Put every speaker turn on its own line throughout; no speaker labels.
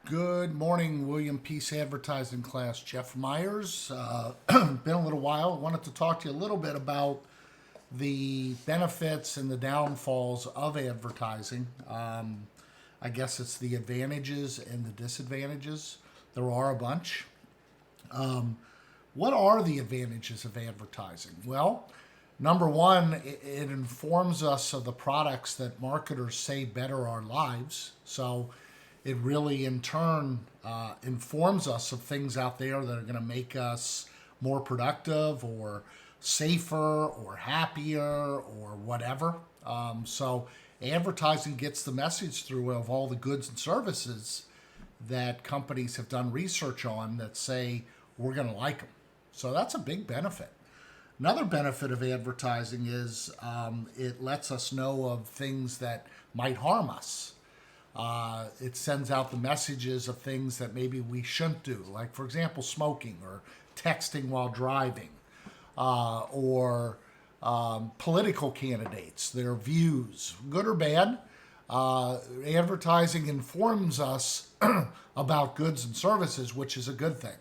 Good morning, William Peace Advertising class. Jeff Myers. Been a little while. I wanted to talk to you a little bit about the benefits and the downfalls of advertising. I guess it's the advantages and the disadvantages. There are a bunch. What are the advantages of advertising? Well, number one, it informs us of the products that marketers say better our lives. So it really, in turn, informs us of things out there that are going to make us more productive or safer or happier or whatever. So advertising gets the message through of all the goods and services that companies have done research on that say we're going to like them. So that's a big benefit. Another benefit of advertising is it lets us know of things that might harm us. It sends out the messages of things that maybe we shouldn't do, like, for example, smoking or texting while driving, or political candidates, their views, good or bad. Advertising informs us about goods and services, which is a good thing.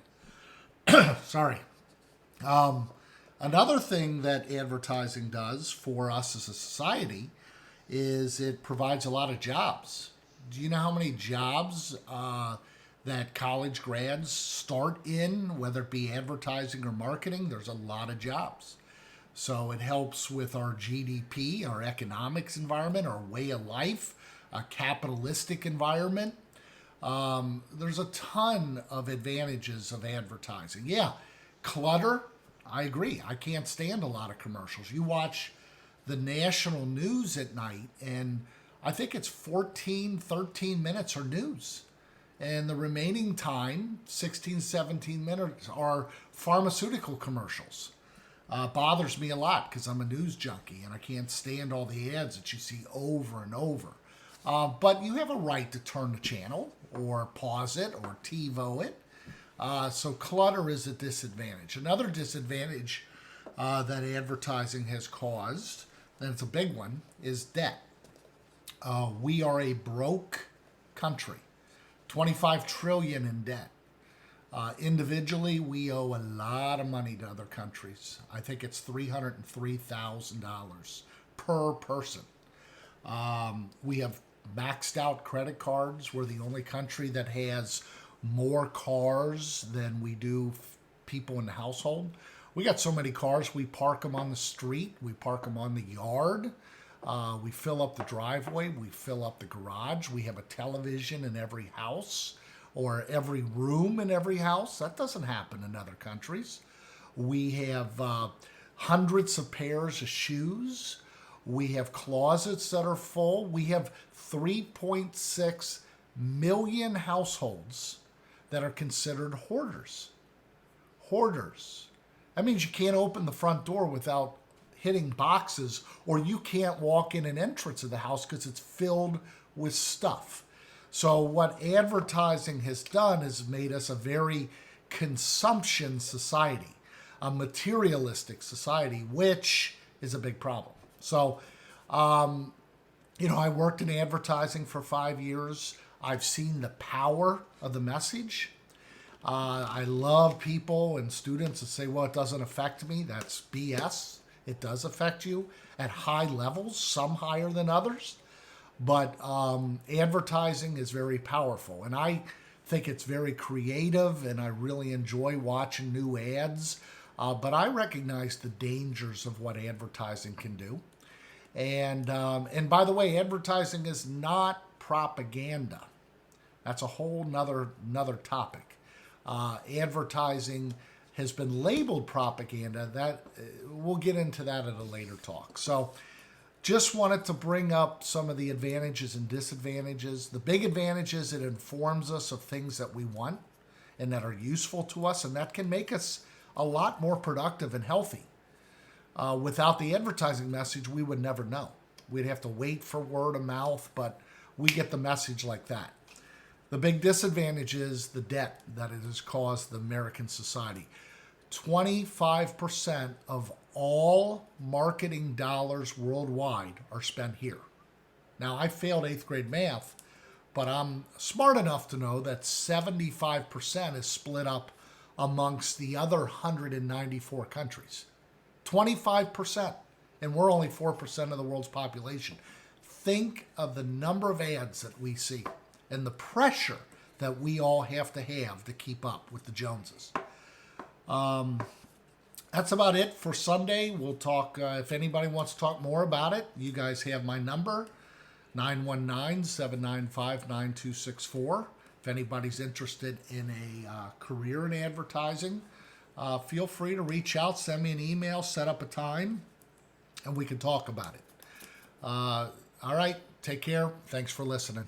Sorry. Another thing that advertising does for us as a society is it provides a lot of jobs. Do you know how many jobs that college grads start in, whether it be advertising or marketing? There's a lot of jobs. So it helps with our GDP, our economics environment, our way of life, a capitalistic environment. There's a ton of advantages of advertising. Yeah, clutter, I agree. I can't stand a lot of commercials. You watch the national news at night, and I think it's 14, 13 minutes are news. And the remaining time, 16, 17 minutes, are pharmaceutical commercials. Bothers me a lot because I'm a news junkie and I can't stand all the ads that you see over and over. But you have a right to turn the channel or pause it or TiVo it. So clutter is a disadvantage. Another disadvantage that advertising has caused, and it's a big one, is debt. We are a broke country, 25 trillion in debt. Individually, we owe a lot of money to other countries. I think it's $303,000 per person. We have maxed out credit cards. We're the only country that has more cars than we do people in the household. We got so many cars, we park them on the street, we park them on the yard. We fill up the driveway, we fill up the garage. We have a television in every house or every room in every house. That doesn't happen in other countries. We have hundreds of pairs of shoes. We have closets that are full. We have 3.6 million households that are considered hoarders. Hoarders. That means you can't open the front door without hitting boxes, or you can't walk in an entrance of the house because it's filled with stuff. So what advertising has done is made us a very consumption society, a materialistic society, which is a big problem. So, I worked in advertising for 5 years. I've seen the power of the message. I love people and students that say, well, it doesn't affect me. That's BS. It does affect you at high levels, some higher than others. But advertising is very powerful. And I think it's very creative, and I really enjoy watching new ads. But I recognize the dangers of what advertising can do. And by the way, advertising is not propaganda. That's a whole another topic. Advertising has been labeled propaganda. That we'll get into that at a later talk. So just wanted to bring up some of the advantages and disadvantages. The big advantage is it informs us of things that we want and that are useful to us, and that can make us a lot more productive and healthy. Without the advertising message, we would never know. We'd have to wait for word of mouth, but we get the message like that. The big disadvantage is the debt that it has caused the American society. 25% of all marketing dollars worldwide are spent here. Now, I failed 8th grade math, but I'm smart enough to know that 75% is split up amongst the other 194 countries. 25%. And we're only 4% of the world's population. Think of the number of ads that we see and the pressure that we all have to keep up with the Joneses. That's about it for Sunday. We'll talk, if anybody wants to talk more about it, you guys have my number, 919-795-9264. If anybody's interested in a career in advertising, feel free to reach out, send me an email, set up a time, and we can talk about it. All right, take care. Thanks for listening.